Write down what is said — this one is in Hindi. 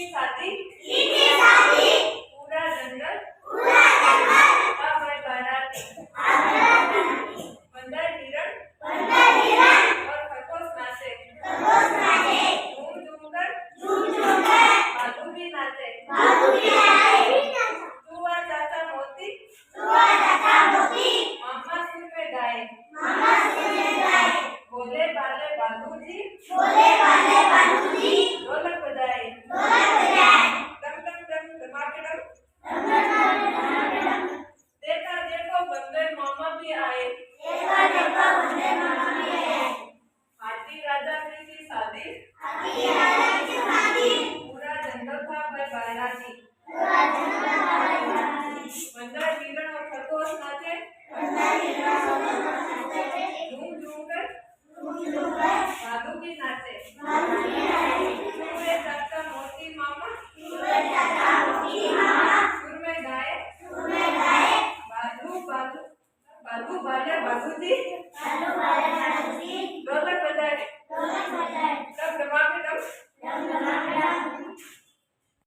लीधी शादी पूरा जंगल था भाई बाराती बंदर हिरण और खरगोश नाचे झूम झूम कर भालू भी नाचे चूहा चाचा मोती मामा सुर में गाए बोले बाले बालू जी ढोलक बजाए डम डम डम धमाके डम देखा देखो बंदर मामा भी आए हाथी राजा की शादी पूरा जंगल था भाई बाराती बंदर हिरण और खरगोश नाचे झूम झूम कर भालू भी नाचे चूहे चाचा मोती मामा सुर में गाए बालू बालू बालू बाले बालू जी